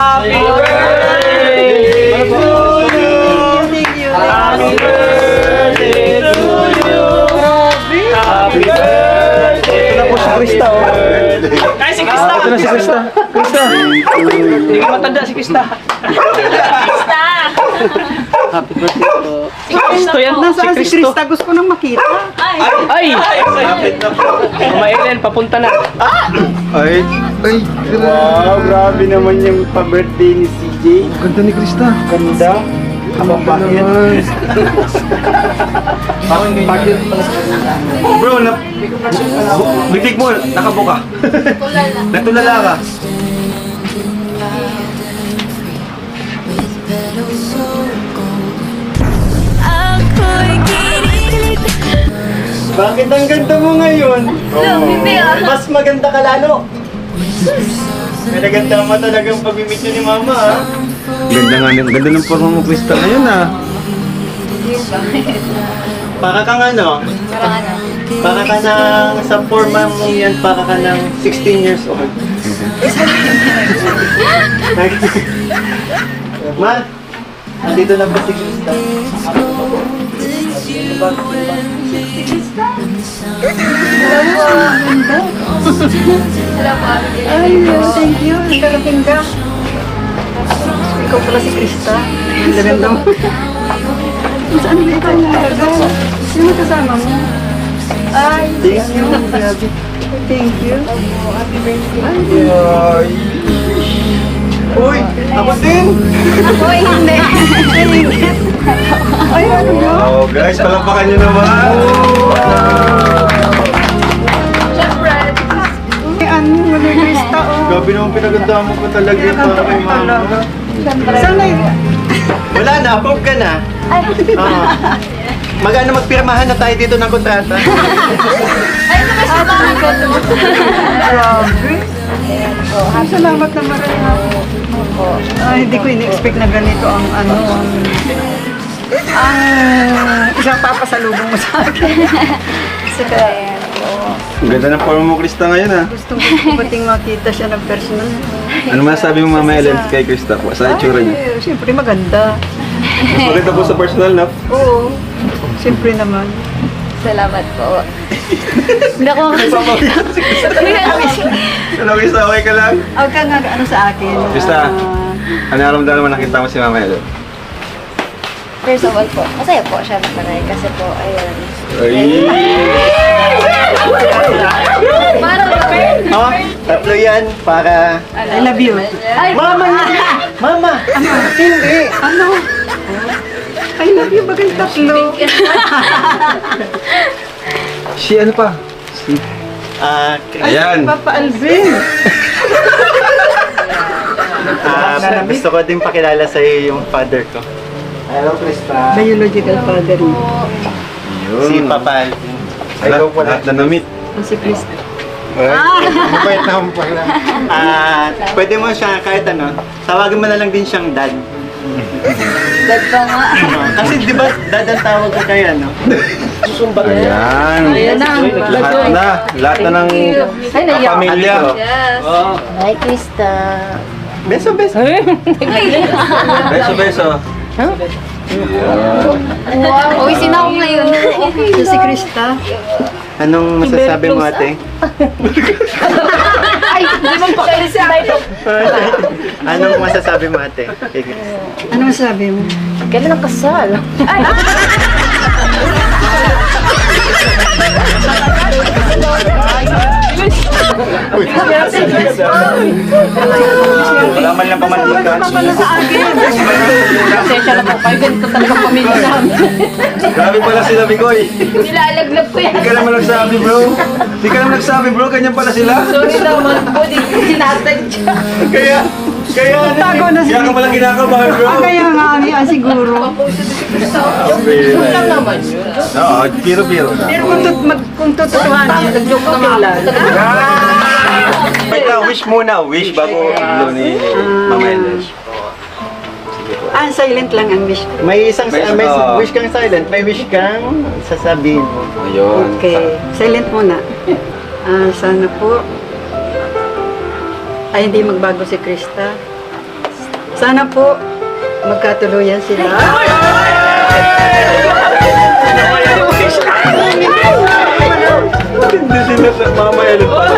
Happy birthday to you. Happy birthday to you. Happy birthday. Ito na po si Krista. Ay, si Krista. Ito na si Krista. Krista. Hindi ka matanda si Krista. Krista! Happy birthday po. Si Kristo yan. Nasaan si Krista? Gusto ko nang makita. Ay! Lapit na po. Mama Ellen, papunta na. Ay, wow, grabe naman yung pa-birthday ni CJ. Ganda ni Krista. Ganda. Abang bakit? Bakit? Bro, bibig mo, nakabuka. Natulala ka. Bakit ang ganda mo ngayon? Mas maganda ka lalo. May naganda talagang pag-meet ni Mama, ha? Ganda ng forma mo, Krista, ngayon ah. Para kang ano? Para ka ng, sa forma mo yan, para ka ng 16 years old. Ma, andito na ba si Krista? Ay, thank you. Nagkalating ka. Ikaw pala si Krista. Ang ganda mo. Saan ba ito nalagal? Sino kasama mo? Ay, Thank you, grabe. thank you. Ay. Uy, ako din! Uy, hindi. Ay, ano ba? Oh, guys, palampakan nyo naman! Ay, ano, wala yung Krista, oh. Grabe naman pinagandaan mo pa talaga para kay Mama. Sana Wala na, approve ka na. Oo. Mag-ano, magpirmahan na tayo dito ng kontrata. grabe. Ay, salamat naman rin ha. Ay, hindi ko ini-expect na ganito ang ano, ang isang papasalubong mo sa akin. Saka, Ang ganda ng forma mo, Krista, ngayon, ha? gustong ko bating makita siya ng personal. Ano masasabi mo, Mama Ellen, kay Krista po? Sa itsura niya? Ay, siyempre maganda. Mas maganda po sa personal, no? Oo, siyempre naman. Salamat po. Hindi ako Ano, Krista, okay ka lang? Huwag ka nga ano sa akin. Krista. Ano naramdaman naman nakita mo si Mama Ellen? First of all po, masaya po siya naman kasi po, ayun. Ay! Para Oh, tatlo yan para... I love you. Ay, Mama! Mama! Hindi! Ano? I love you bagay tatlo. Si ano pa? Si... Ayan! Papa Alvin. Gusto ko din pakilala sa iyo yung father ko. Hello, Krista. Biological father mo. Si Papa Alvin. Lahat na na-meet. Ang si Krista. Mabait na mo pala. Pwede mo siya kahit ano, tawagin mo na lang din siyang dad. dad pa nga. Kasi di ba dad ang tawag ko kay ano? Ayan. Ayan na. Lahat na ng Ay, naiyak. pamilya. Yes. Hi, Krista. Beso, beso. Beso, beso. Wow. Uy, sino ako ngayon? Siya si Krista. Anong masasabi mo, ate? Ay, hindi mo pa kayo siya. Anong masasabi mo, ate? Kay Krista? Ano masabi mo? Kailan ang kasal? Ay, Wala man lang pamantikan. pasensya na po kayo. Ganito talaga pamilya namin. Grabe pala sila, Bigoy. Nilalaglag ko yan. Hindi ka naman nagsabi, bro. Hindi ka naman nagsabi, bro. Ganyan pala sila. Sorry naman po, di ko sinatadya. Kaya Tago na si ka pala kinakabahan, bro. Kaya nga niya siguro. Joke lang naman yun. Oo, biro-biro na. Pero kung tututuhanin, Joke naman. Wait na, wish muna. Wish bago ulo ni Mama Ellen. silent lang ang wish. May isang may wish kang silent, may wish kang sasabihin mo. Ayun. Okay, silent muna. Sana po ay hindi magbago si Krista. Sana po magkatuluyan sila. Hindi sila mamaya lupa.